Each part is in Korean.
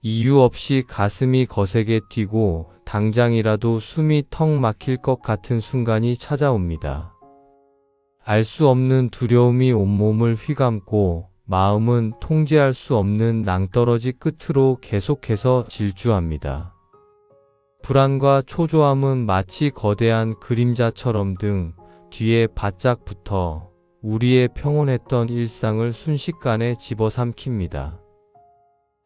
이유 없이 가슴이 거세게 뛰고 당장이라도 숨이 턱 막힐 것 같은 순간이 찾아옵니다. 알 수 없는 두려움이 온몸을 휘감고 마음은 통제할 수 없는 낭떠러지 끝으로 계속해서 질주합니다. 불안과 초조함은 마치 거대한 그림자처럼 등 뒤에 바짝 붙어 우리의 평온했던 일상을 순식간에 집어삼킵니다.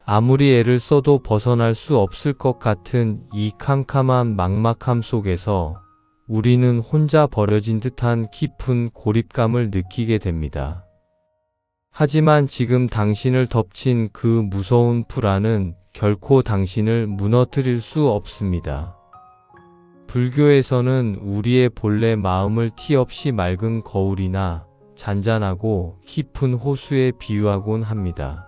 아무리 애를 써도 벗어날 수 없을 것 같은 이 캄캄한 막막함 속에서 우리는 혼자 버려진 듯한 깊은 고립감을 느끼게 됩니다. 하지만 지금 당신을 덮친 그 무서운 불안은 결코 당신을 무너뜨릴 수 없습니다. 불교에서는 우리의 본래 마음을 티 없이 맑은 거울이나 잔잔하고 깊은 호수에 비유하곤 합니다.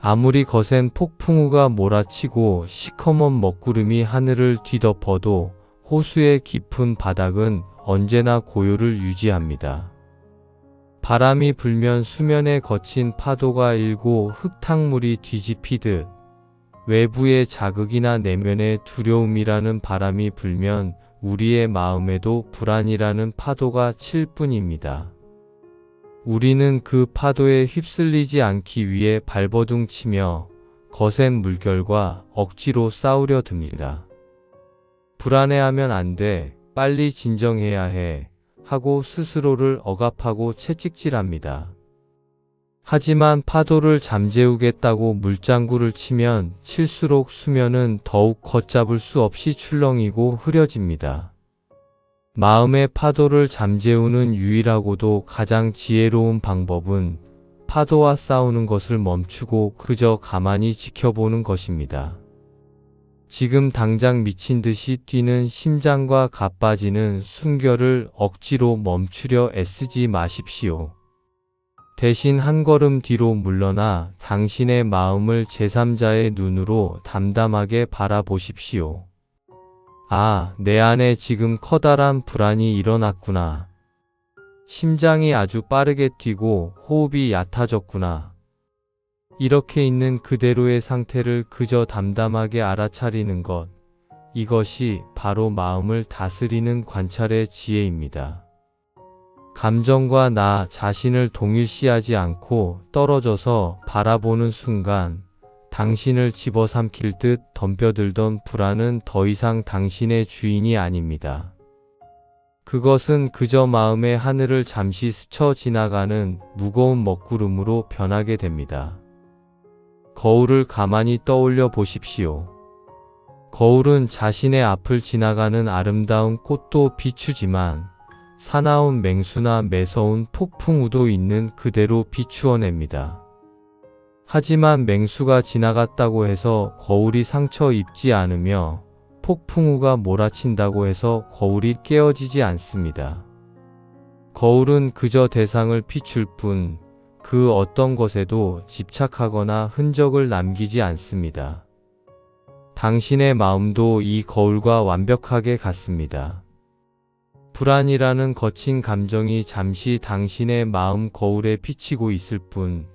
아무리 거센 폭풍우가 몰아치고 시커먼 먹구름이 하늘을 뒤덮어도 호수의 깊은 바닥은 언제나 고요를 유지합니다. 바람이 불면 수면에 거친 파도가 일고 흙탕물이 뒤집히듯 외부의 자극이나 내면의 두려움이라는 바람이 불면 우리의 마음에도 불안이라는 파도가 칠 뿐입니다. 우리는 그 파도에 휩쓸리지 않기 위해 발버둥치며 거센 물결과 억지로 싸우려 듭니다. 불안해하면 안 돼, 빨리 진정해야 해, 하고 스스로를 억압하고 채찍질합니다. 하지만 파도를 잠재우겠다고 물장구를 치면 칠수록 수면은 더욱 걷잡을 수 없이 출렁이고 흐려집니다. 마음의 파도를 잠재우는 유일하고도 가장 지혜로운 방법은 파도와 싸우는 것을 멈추고 그저 가만히 지켜보는 것입니다. 지금 당장 미친 듯이 뛰는 심장과 가빠지는 숨결을 억지로 멈추려 애쓰지 마십시오. 대신 한 걸음 뒤로 물러나 당신의 마음을 제3자의 눈으로 담담하게 바라보십시오. 아, 내 안에 지금 커다란 불안이 일어났구나. 심장이 아주 빠르게 뛰고 호흡이 얕아졌구나. 이렇게 있는 그대로의 상태를 그저 담담하게 알아차리는 것, 이것이 바로 마음을 다스리는 관찰의 지혜입니다. 감정과 나 자신을 동일시하지 않고 떨어져서 바라보는 순간 당신을 집어삼킬 듯 덤벼들던 불안은 더 이상 당신의 주인이 아닙니다. 그것은 그저 마음의 하늘을 잠시 스쳐 지나가는 무거운 먹구름으로 변하게 됩니다. 거울을 가만히 떠올려 보십시오. 거울은 자신의 앞을 지나가는 아름다운 꽃도 비추지만 사나운 맹수나 매서운 폭풍우도 있는 그대로 비추어냅니다. 하지만 맹수가 지나갔다고 해서 거울이 상처 입지 않으며 폭풍우가 몰아친다고 해서 거울이 깨어지지 않습니다. 거울은 그저 대상을 비출 뿐 그 어떤 것에도 집착하거나 흔적을 남기지 않습니다. 당신의 마음도 이 거울과 완벽하게 같습니다. 불안이라는 거친 감정이 잠시 당신의 마음 거울에 비치고 있을 뿐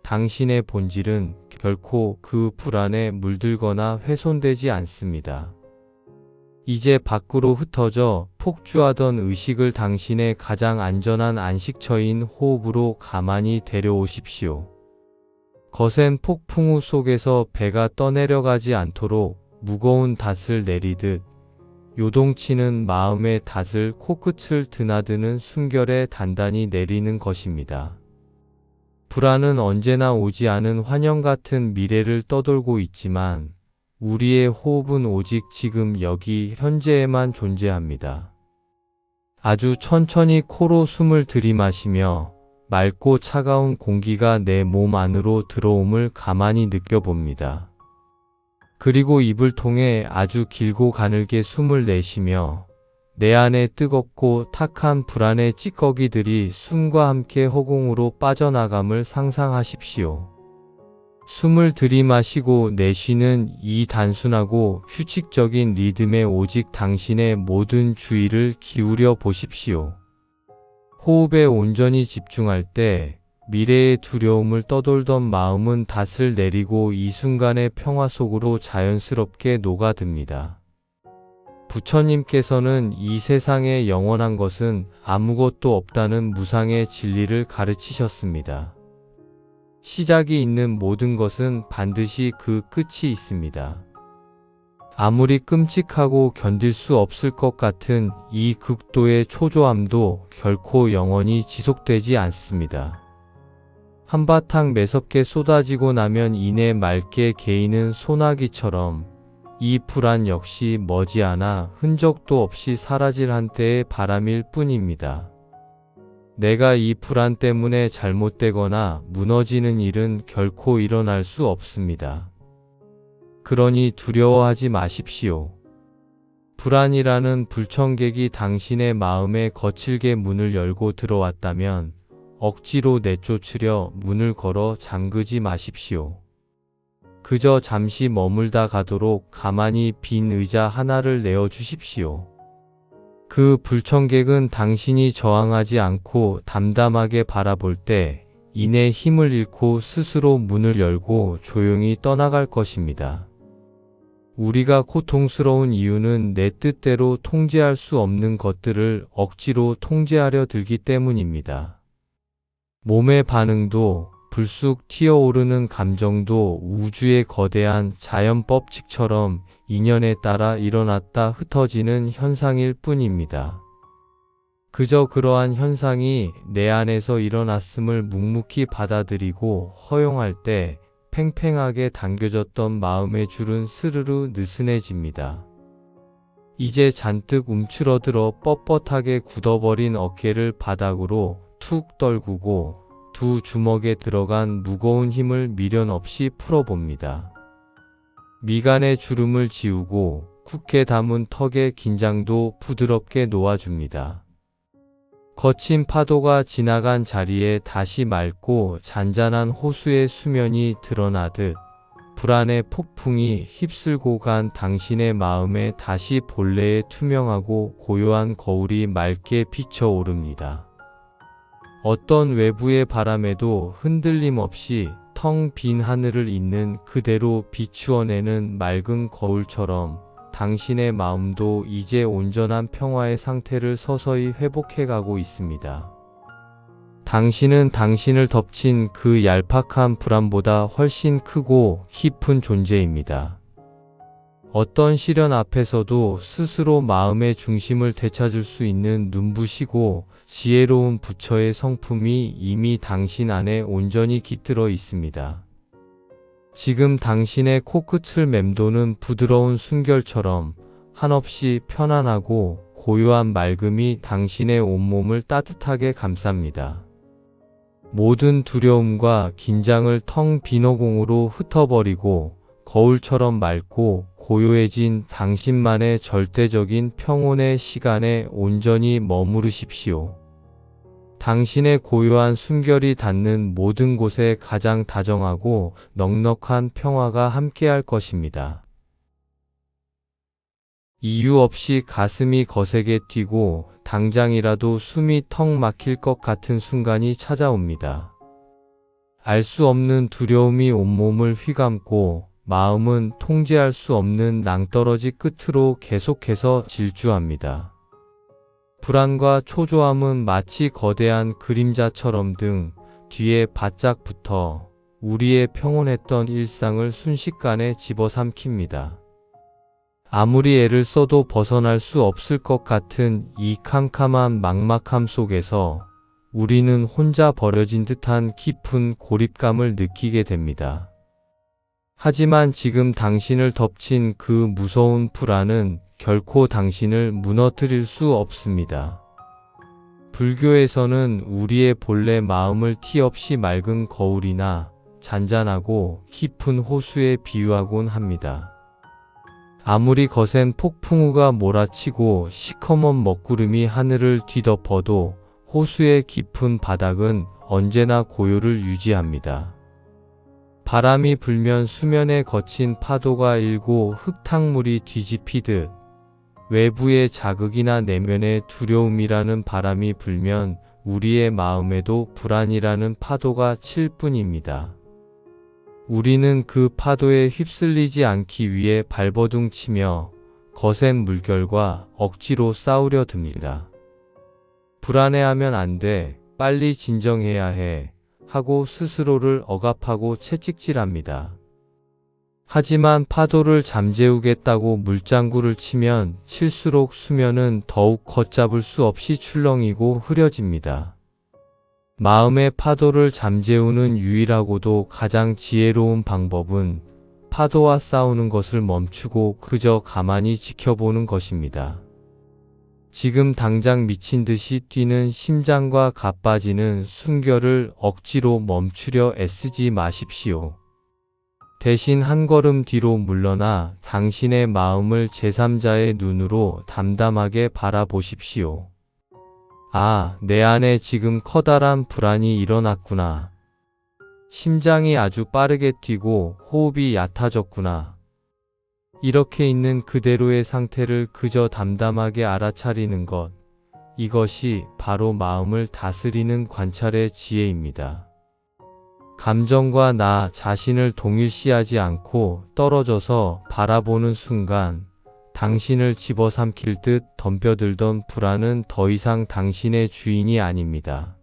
당신의 본질은 결코 그 불안에 물들거나 훼손되지 않습니다. 이제 밖으로 흩어져 폭주하던 의식을 당신의 가장 안전한 안식처인 호흡으로 가만히 데려오십시오. 거센 폭풍우 속에서 배가 떠내려가지 않도록 무거운 닷을 내리듯 요동치는 마음의 닷을 코끝을 드나드는 숨결에 단단히 내리는 것입니다. 불안은 언제나 오지 않은 환영 같은 미래를 떠돌고 있지만 우리의 호흡은 오직 지금 여기 현재에만 존재합니다. 아주 천천히 코로 숨을 들이마시며 맑고 차가운 공기가 내 몸 안으로 들어옴을 가만히 느껴봅니다. 그리고 입을 통해 아주 길고 가늘게 숨을 내쉬며 내 안에 뜨겁고 탁한 불안의 찌꺼기들이 숨과 함께 허공으로 빠져나감을 상상하십시오. 숨을 들이마시고 내쉬는 이 단순하고 규칙적인 리듬에 오직 당신의 모든 주의를 기울여 보십시오. 호흡에 온전히 집중할 때 미래의 두려움을 떠돌던 마음은 닷을 내리고 이 순간의 평화 속으로 자연스럽게 녹아듭니다. 부처님께서는 이 세상에 영원한 것은 아무것도 없다는 무상의 진리를 가르치셨습니다. 시작이 있는 모든 것은 반드시 그 끝이 있습니다. 아무리 끔찍하고 견딜 수 없을 것 같은 이 극도의 초조함도 결코 영원히 지속되지 않습니다. 한바탕 매섭게 쏟아지고 나면 이내 맑게 개이는 소나기처럼 이 불안 역시 머지않아 흔적도 없이 사라질 한때의 바람일 뿐입니다. 내가 이 불안 때문에 잘못되거나 무너지는 일은 결코 일어날 수 없습니다. 그러니 두려워하지 마십시오. 불안이라는 불청객이 당신의 마음에 거칠게 문을 열고 들어왔다면 억지로 내쫓으려 문을 걸어 잠그지 마십시오. 그저 잠시 머물다 가도록 가만히 빈 의자 하나를 내어주십시오. 그 불청객은 당신이 저항하지 않고 담담하게 바라볼 때 이내 힘을 잃고 스스로 문을 열고 조용히 떠나갈 것입니다. 우리가 고통스러운 이유는 내 뜻대로 통제할 수 없는 것들을 억지로 통제하려 들기 때문입니다. 몸의 반응도 불쑥 튀어오르는 감정도 우주의 거대한 자연 법칙처럼 인연에 따라 일어났다 흩어지는 현상일 뿐입니다. 그저 그러한 현상이 내 안에서 일어났음을 묵묵히 받아들이고 허용할 때 팽팽하게 당겨졌던 마음의 줄은 스르르 느슨해집니다. 이제 잔뜩 움츠러들어 뻣뻣하게 굳어버린 어깨를 바닥으로 툭 떨구고 두 주먹에 들어간 무거운 힘을 미련 없이 풀어봅니다. 미간의 주름을 지우고 굳게 담은 턱의 긴장도 부드럽게 놓아줍니다. 거친 파도가 지나간 자리에 다시 맑고 잔잔한 호수의 수면이 드러나듯 불안의 폭풍이 휩쓸고 간 당신의 마음에 다시 본래의 투명하고 고요한 거울이 맑게 비쳐오릅니다. 어떤 외부의 바람에도 흔들림 없이 텅 빈 하늘을 잇는 그대로 비추어내는 맑은 거울처럼 당신의 마음도 이제 온전한 평화의 상태를 서서히 회복해가고 있습니다. 당신은 당신을 덮친 그 얄팍한 불안보다 훨씬 크고 깊은 존재입니다. 어떤 시련 앞에서도 스스로 마음의 중심을 되찾을 수 있는 눈부시고 지혜로운 부처의 성품이 이미 당신 안에 온전히 깃들어 있습니다. 지금 당신의 코끝을 맴도는 부드러운 순결처럼 한없이 편안하고 고요한 맑음이 당신의 온몸을 따뜻하게 감쌉니다. 모든 두려움과 긴장을 텅 빈 허공으로 흩어버리고 거울처럼 맑고 고요해진 당신만의 절대적인 평온의 시간에 온전히 머무르십시오. 당신의 고요한 숨결이 닿는 모든 곳에 가장 다정하고 넉넉한 평화가 함께할 것입니다. 이유 없이 가슴이 거세게 뛰고 당장이라도 숨이 턱 막힐 것 같은 순간이 찾아옵니다. 알 수 없는 두려움이 온몸을 휘감고 마음은 통제할 수 없는 낭떠러지 끝으로 계속해서 질주합니다. 불안과 초조함은 마치 거대한 그림자처럼 등 뒤에 바짝 붙어 우리의 평온했던 일상을 순식간에 집어삼킵니다. 아무리 애를 써도 벗어날 수 없을 것 같은 이 캄캄한 막막함 속에서 우리는 혼자 버려진 듯한 깊은 고립감을 느끼게 됩니다. 하지만 지금 당신을 덮친 그 무서운 불안은 결코 당신을 무너뜨릴 수 없습니다. 불교에서는 우리의 본래 마음을 티 없이 맑은 거울이나 잔잔하고 깊은 호수에 비유하곤 합니다. 아무리 거센 폭풍우가 몰아치고 시커먼 먹구름이 하늘을 뒤덮어도 호수의 깊은 바닥은 언제나 고요를 유지합니다. 바람이 불면 수면에 거친 파도가 일고 흙탕물이 뒤집히듯 외부의 자극이나 내면의 두려움이라는 바람이 불면 우리의 마음에도 불안이라는 파도가 칠 뿐입니다. 우리는 그 파도에 휩쓸리지 않기 위해 발버둥치며 거센 물결과 억지로 싸우려 듭니다. 불안해하면 안 돼, 빨리 진정해야 해, 하고 스스로를 억압하고 채찍질합니다. 하지만 파도를 잠재우겠다고 물장구를 치면 칠수록 수면은 더욱 걷잡을 수 없이 출렁이고 흐려집니다. 마음의 파도를 잠재우는 유일하고도 가장 지혜로운 방법은 파도와 싸우는 것을 멈추고 그저 가만히 지켜보는 것입니다. 지금 당장 미친 듯이 뛰는 심장과 가빠지는 숨결을 억지로 멈추려 애쓰지 마십시오. 대신 한 걸음 뒤로 물러나 당신의 마음을 제3자의 눈으로 담담하게 바라보십시오. 아, 내 안에 지금 커다란 불안이 일어났구나. 심장이 아주 빠르게 뛰고 호흡이 얕아졌구나. 이렇게 있는 그대로의 상태를 그저 담담하게 알아차리는 것, 이것이 바로 마음을 다스리는 관찰의 지혜입니다. 감정과 나 자신을 동일시하지 않고 떨어져서 바라보는 순간 당신을 집어삼킬 듯 덤벼들던 불안은 더 이상 당신의 주인이 아닙니다.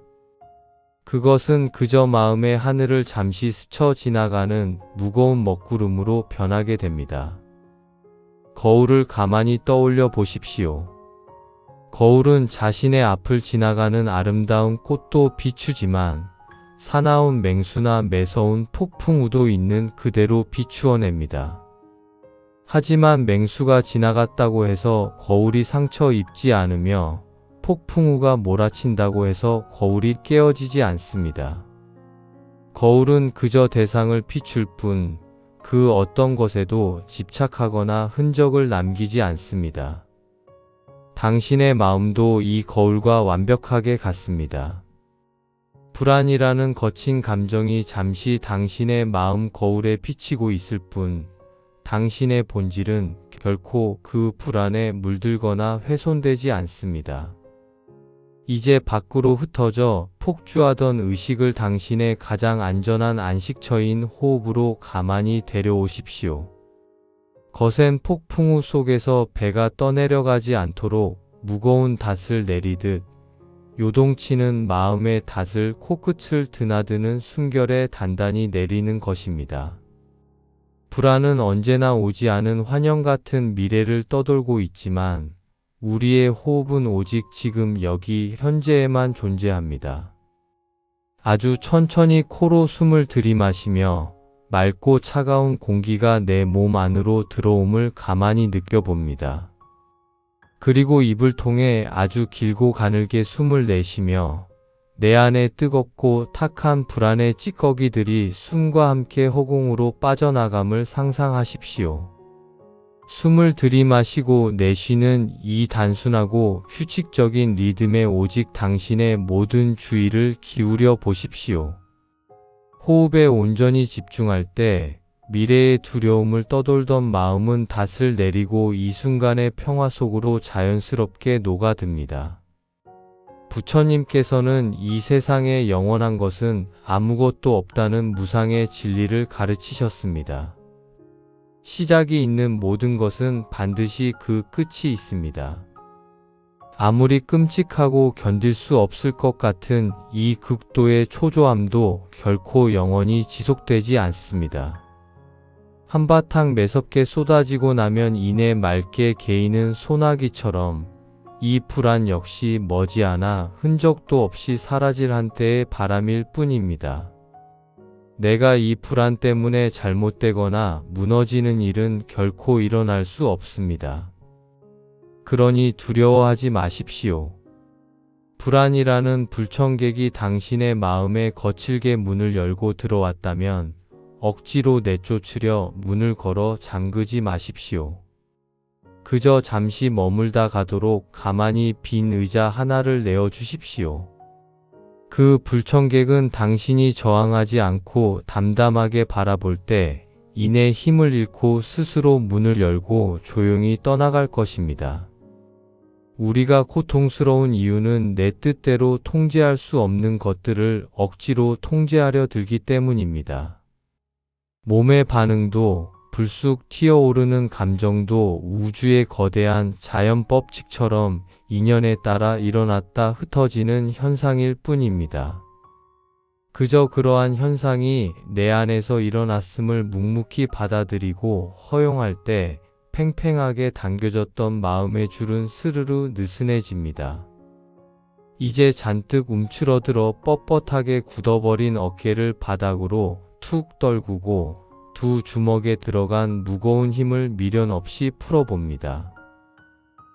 그것은 그저 마음의 하늘을 잠시 스쳐 지나가는 무거운 먹구름으로 변하게 됩니다. 거울을 가만히 떠올려 보십시오. 거울은 자신의 앞을 지나가는 아름다운 꽃도 비추지만 사나운 맹수나 매서운 폭풍우도 있는 그대로 비추어냅니다. 하지만 맹수가 지나갔다고 해서 거울이 상처 입지 않으며 폭풍우가 몰아친다고 해서 거울이 깨어지지 않습니다. 거울은 그저 대상을 비출 뿐 그 어떤 것에도 집착하거나 흔적을 남기지 않습니다. 당신의 마음도 이 거울과 완벽하게 같습니다. 불안이라는 거친 감정이 잠시 당신의 마음 거울에 비치고 있을 뿐 당신의 본질은 결코 그 불안에 물들거나 훼손되지 않습니다. 이제 밖으로 흩어져 폭주하던 의식을 당신의 가장 안전한 안식처인 호흡으로 가만히 데려오십시오. 거센 폭풍우 속에서 배가 떠내려가지 않도록 무거운 닷을 내리듯 요동치는 마음의 닷을 코끝을 드나드는 숨결에 단단히 내리는 것입니다. 불안은 언제나 오지 않은 환영 같은 미래를 떠돌고 있지만 우리의 호흡은 오직 지금 여기 현재에만 존재합니다. 아주 천천히 코로 숨을 들이마시며 맑고 차가운 공기가 내 몸 안으로 들어옴을 가만히 느껴봅니다. 그리고 입을 통해 아주 길고 가늘게 숨을 내쉬며 내 안에 뜨겁고 탁한 불안의 찌꺼기들이 숨과 함께 허공으로 빠져나감을 상상하십시오. 숨을 들이마시고 내쉬는 이 단순하고 규칙적인 리듬에 오직 당신의 모든 주의를 기울여 보십시오. 호흡에 온전히 집중할 때 미래의 두려움을 떠돌던 마음은 닷을 내리고 이 순간의 평화 속으로 자연스럽게 녹아듭니다. 부처님께서는 이 세상에 영원한 것은 아무것도 없다는 무상의 진리를 가르치셨습니다. 시작이 있는 모든 것은 반드시 그 끝이 있습니다. 아무리 끔찍하고 견딜 수 없을 것 같은 이 극도의 초조함도 결코 영원히 지속되지 않습니다. 한바탕 매섭게 쏟아지고 나면 이내 맑게 개이는 소나기처럼 이 불안 역시 머지않아 흔적도 없이 사라질 한때의 바람일 뿐입니다. 내가 이 불안 때문에 잘못되거나 무너지는 일은 결코 일어날 수 없습니다. 그러니 두려워하지 마십시오. 불안이라는 불청객이 당신의 마음에 거칠게 문을 열고 들어왔다면 억지로 내쫓으려 문을 걸어 잠그지 마십시오. 그저 잠시 머물다 가도록 가만히 빈 의자 하나를 내어주십시오. 그 불청객은 당신이 저항하지 않고 담담하게 바라볼 때 이내 힘을 잃고 스스로 문을 열고 조용히 떠나갈 것입니다. 우리가 고통스러운 이유는 내 뜻대로 통제할 수 없는 것들을 억지로 통제하려 들기 때문입니다. 몸의 반응도 불쑥 튀어오르는 감정도 우주의 거대한 자연법칙처럼 인연에 따라 일어났다 흩어지는 현상일 뿐입니다. 그저 그러한 현상이 내 안에서 일어났음을 묵묵히 받아들이고 허용할 때 팽팽하게 당겨졌던 마음의 줄은 스르르 느슨해집니다. 이제 잔뜩 움츠러들어 뻣뻣하게 굳어버린 어깨를 바닥으로 툭 떨구고 두 주먹에 들어간 무거운 힘을 미련 없이 풀어봅니다.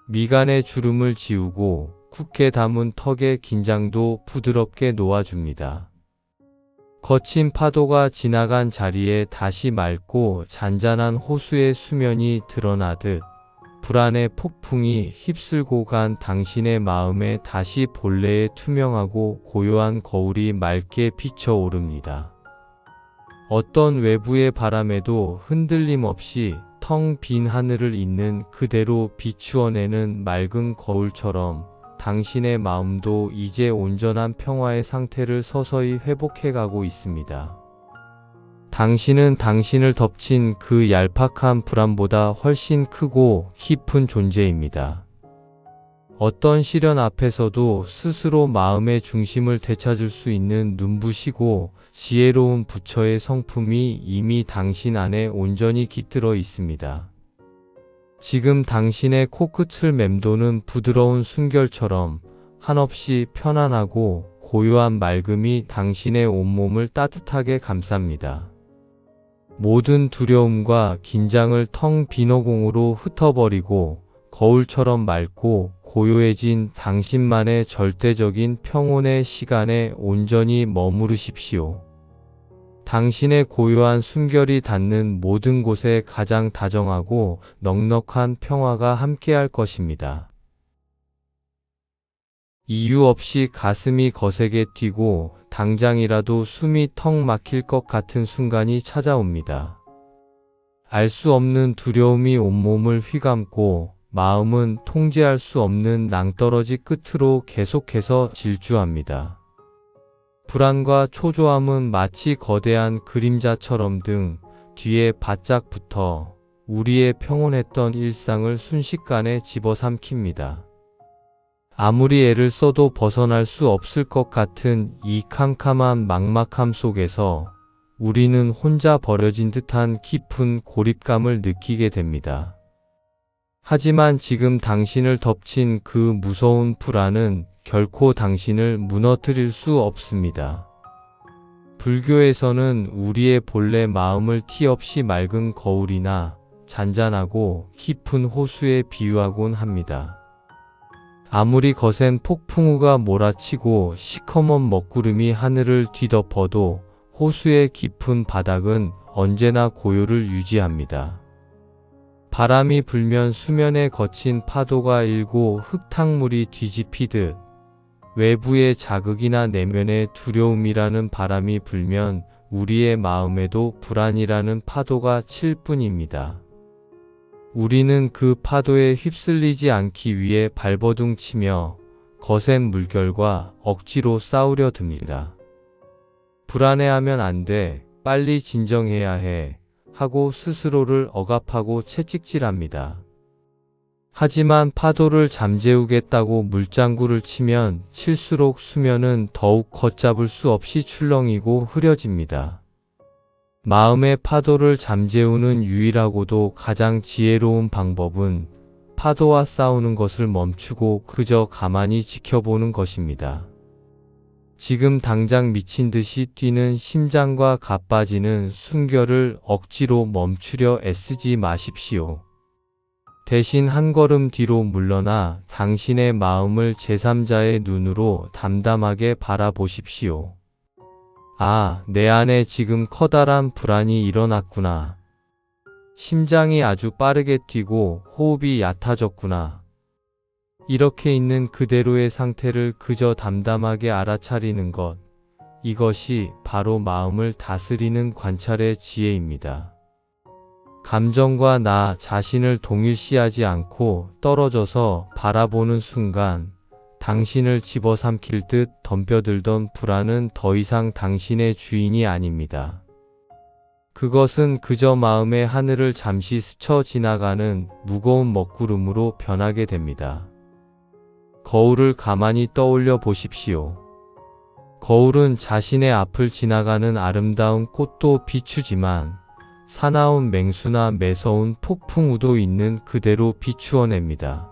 미간의 주름을 지우고 굳게 담은 턱의 긴장도 부드럽게 놓아줍니다. 거친 파도가 지나간 자리에 다시 맑고 잔잔한 호수의 수면이 드러나듯 불안의 폭풍이 휩쓸고 간 당신의 마음에 다시 본래의 투명하고 고요한 거울이 맑게 비쳐오릅니다. 어떤 외부의 바람에도 흔들림 없이 텅 빈 하늘을 잇는 그대로 비추어내는 맑은 거울처럼 당신의 마음도 이제 온전한 평화의 상태를 서서히 회복해가고 있습니다. 당신은 당신을 덮친 그 얄팍한 불안보다 훨씬 크고 깊은 존재입니다. 어떤 시련 앞에서도 스스로 마음의 중심을 되찾을 수 있는 눈부시고 지혜로운 부처의 성품이 이미 당신 안에 온전히 깃들어 있습니다. 지금 당신의 코끝을 맴도는 부드러운 순결처럼 한없이 편안하고 고요한 맑음이 당신의 온몸을 따뜻하게 감쌉니다. 모든 두려움과 긴장을 텅 빈 허공으로 흩어버리고 거울처럼 맑고 고요해진 당신만의 절대적인 평온의 시간에 온전히 머무르십시오. 당신의 고요한 순결이 닿는 모든 곳에 가장 다정하고 넉넉한 평화가 함께할 것입니다. 이유 없이 가슴이 거세게 뛰고 당장이라도 숨이 턱 막힐 것 같은 순간이 찾아옵니다. 알 수 없는 두려움이 온몸을 휘감고 마음은 통제할 수 없는 낭떠러지 끝으로 계속해서 질주합니다. 불안과 초조함은 마치 거대한 그림자처럼 등 뒤에 바짝 붙어 우리의 평온했던 일상을 순식간에 집어삼킵니다. 아무리 애를 써도 벗어날 수 없을 것 같은 이 캄캄한 막막함 속에서 우리는 혼자 버려진 듯한 깊은 고립감을 느끼게 됩니다. 하지만 지금 당신을 덮친 그 무서운 불안은 결코 당신을 무너뜨릴 수 없습니다. 불교에서는 우리의 본래 마음을 티 없이 맑은 거울이나 잔잔하고 깊은 호수에 비유하곤 합니다. 아무리 거센 폭풍우가 몰아치고 시커먼 먹구름이 하늘을 뒤덮어도 호수의 깊은 바닥은 언제나 고요를 유지합니다. 바람이 불면 수면에 거친 파도가 일고 흙탕물이 뒤집히듯 외부의 자극이나 내면의 두려움이라는 바람이 불면 우리의 마음에도 불안이라는 파도가 칠 뿐입니다. 우리는 그 파도에 휩쓸리지 않기 위해 발버둥 치며 거센 물결과 억지로 싸우려 듭니다. 불안해하면 안 돼, 빨리 진정해야 해 하고 스스로를 억압하고 채찍질합니다. 하지만 파도를 잠재우겠다고 물장구를 치면 칠수록 수면은 더욱 걷잡을 수 없이 출렁이고 흐려집니다. 마음의 파도를 잠재우는 유일하고도 가장 지혜로운 방법은 파도와 싸우는 것을 멈추고 그저 가만히 지켜보는 것입니다. 지금 당장 미친 듯이 뛰는 심장과 가빠지는 순결을 억지로 멈추려 애쓰지 마십시오. 대신 한 걸음 뒤로 물러나 당신의 마음을 제3자의 눈으로 담담하게 바라보십시오. 아, 내 안에 지금 커다란 불안이 일어났구나. 심장이 아주 빠르게 뛰고 호흡이 얕아졌구나. 이렇게 있는 그대로의 상태를 그저 담담하게 알아차리는 것, 이것이 바로 마음을 다스리는 관찰의 지혜입니다. 감정과 나 자신을 동일시하지 않고 떨어져서 바라보는 순간 당신을 집어삼킬 듯 덤벼들던 불안은 더 이상 당신의 주인이 아닙니다. 그것은 그저 마음의 하늘을 잠시 스쳐 지나가는 무거운 먹구름으로 변하게 됩니다. 거울을 가만히 떠올려 보십시오. 거울은 자신의 앞을 지나가는 아름다운 꽃도 비추지만 사나운 맹수나 매서운 폭풍우도 있는 그대로 비추어냅니다.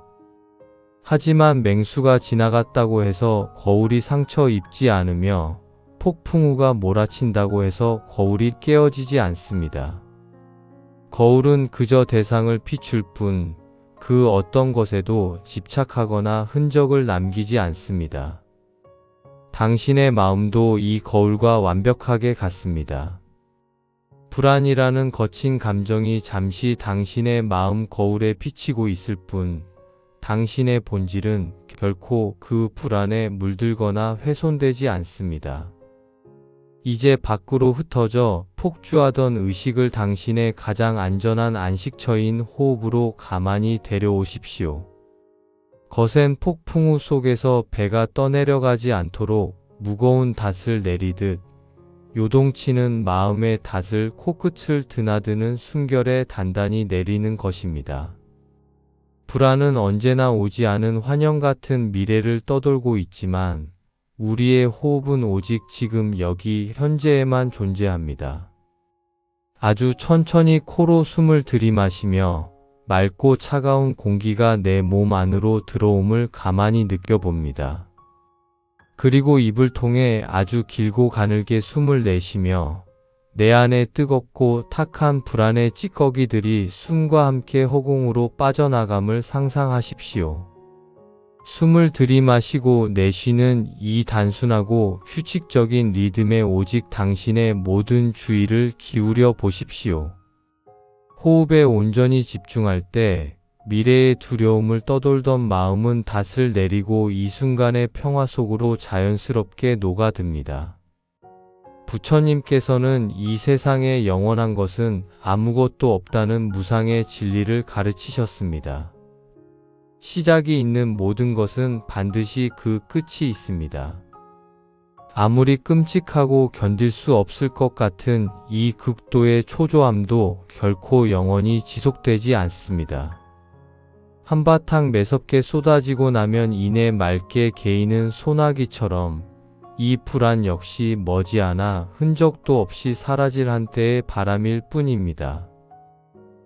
하지만 맹수가 지나갔다고 해서 거울이 상처 입지 않으며 폭풍우가 몰아친다고 해서 거울이 깨어지지 않습니다. 거울은 그저 대상을 비출 뿐 그 어떤 것에도 집착하거나 흔적을 남기지 않습니다. 당신의 마음도 이 거울과 완벽하게 같습니다. 불안이라는 거친 감정이 잠시 당신의 마음 거울에 비치고 있을 뿐 당신의 본질은 결코 그 불안에 물들거나 훼손되지 않습니다. 이제 밖으로 흩어져 폭주하던 의식을 당신의 가장 안전한 안식처인 호흡으로 가만히 데려오십시오. 거센 폭풍우 속에서 배가 떠내려가지 않도록 무거운 닷을 내리듯 요동치는 마음의 닷을 코끝을 드나드는 숨결에 단단히 내리는 것입니다. 불안은 언제나 오지 않은 환영 같은 미래를 떠돌고 있지만 우리의 호흡은 오직 지금 여기 현재에만 존재합니다. 아주 천천히 코로 숨을 들이마시며 맑고 차가운 공기가 내 몸 안으로 들어옴을 가만히 느껴봅니다. 그리고 입을 통해 아주 길고 가늘게 숨을 내쉬며 내 안에 뜨겁고 탁한 불안의 찌꺼기들이 숨과 함께 허공으로 빠져나감을 상상하십시오. 숨을 들이마시고 내쉬는 이 단순하고 규칙적인 리듬에 오직 당신의 모든 주의를 기울여 보십시오. 호흡에 온전히 집중할 때 미래의 두려움을 떠돌던 마음은 닷을 내리고 이 순간의 평화 속으로 자연스럽게 녹아듭니다. 부처님께서는 이 세상에 영원한 것은 아무것도 없다는 무상의 진리를 가르치셨습니다. 시작이 있는 모든 것은 반드시 그 끝이 있습니다. 아무리 끔찍하고 견딜 수 없을 것 같은 이 극도의 초조함도 결코 영원히 지속되지 않습니다. 한바탕 매섭게 쏟아지고 나면 이내 맑게 개이는 소나기처럼 이 불안 역시 머지않아 흔적도 없이 사라질 한때의 바람일 뿐입니다.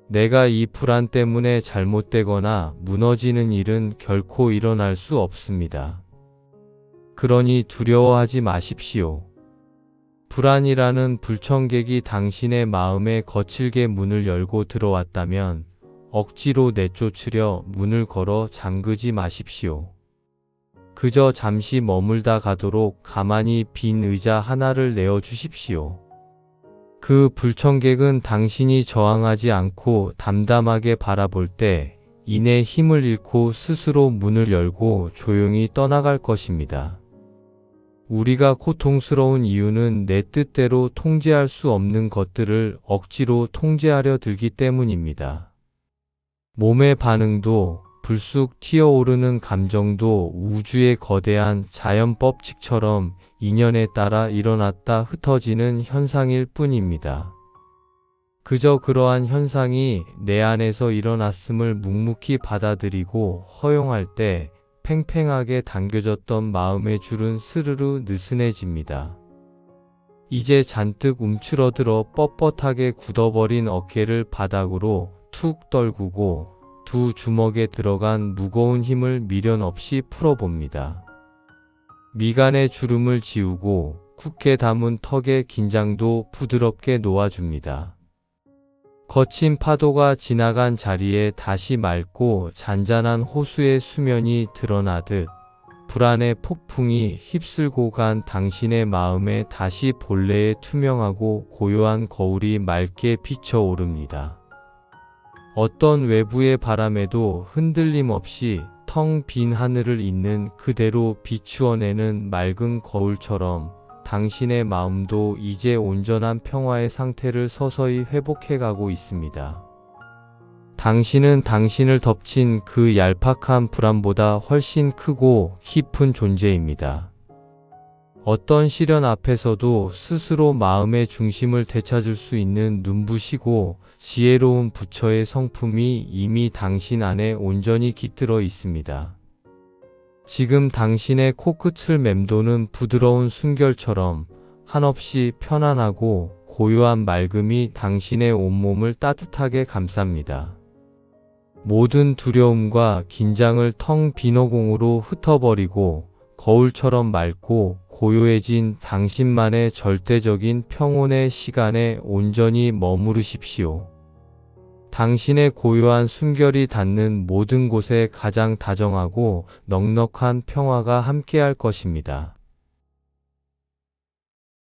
내가 이 불안 때문에 잘못되거나 무너지는 일은 결코 일어날 수 없습니다. 그러니 두려워하지 마십시오. 불안이라는 불청객이 당신의 마음에 거칠게 문을 열고 들어왔다면 억지로 내쫓으려 문을 걸어 잠그지 마십시오. 그저 잠시 머물다 가도록 가만히 빈 의자 하나를 내어주십시오. 그 불청객은 당신이 저항하지 않고 담담하게 바라볼 때 이내 힘을 잃고 스스로 문을 열고 조용히 떠나갈 것입니다. 우리가 고통스러운 이유는 내 뜻대로 통제할 수 없는 것들을 억지로 통제하려 들기 때문입니다. 몸의 반응도 불쑥 튀어오르는 감정도 우주의 거대한 자연 법칙처럼 인연에 따라 일어났다 흩어지는 현상일 뿐입니다. 그저 그러한 현상이 내 안에서 일어났음을 묵묵히 받아들이고 허용할 때 팽팽하게 당겨졌던 마음의 줄은 스르르 느슨해집니다. 이제 잔뜩 움츠러들어 뻣뻣하게 굳어버린 어깨를 바닥으로 툭 떨구고 두 주먹에 들어간 무거운 힘을 미련 없이 풀어봅니다. 미간의 주름을 지우고 굳게 담은 턱의 긴장도 부드럽게 놓아줍니다. 거친 파도가 지나간 자리에 다시 맑고 잔잔한 호수의 수면이 드러나듯 불안의 폭풍이 휩쓸고 간 당신의 마음에 다시 본래의 투명하고 고요한 거울이 맑게 비쳐오릅니다. 어떤 외부의 바람에도 흔들림 없이 텅 빈 하늘을 잇는 그대로 비추어내는 맑은 거울처럼 당신의 마음도 이제 온전한 평화의 상태를 서서히 회복해가고 있습니다. 당신은 당신을 덮친 그 얄팍한 불안보다 훨씬 크고 깊은 존재입니다. 어떤 시련 앞에서도 스스로 마음의 중심을 되찾을 수 있는 눈부시고 지혜로운 부처의 성품이 이미 당신 안에 온전히 깃들어 있습니다. 지금 당신의 코끝을 맴도는 부드러운 순결처럼 한없이 편안하고 고요한 맑음이 당신의 온몸을 따뜻하게 감쌉니다. 모든 두려움과 긴장을 텅 빈 허공으로 흩어버리고 거울처럼 맑고 고요해진 당신만의 절대적인 평온의 시간에 온전히 머무르십시오. 당신의 고요한 순결이 닿는 모든 곳에 가장 다정하고 넉넉한 평화가 함께할 것입니다.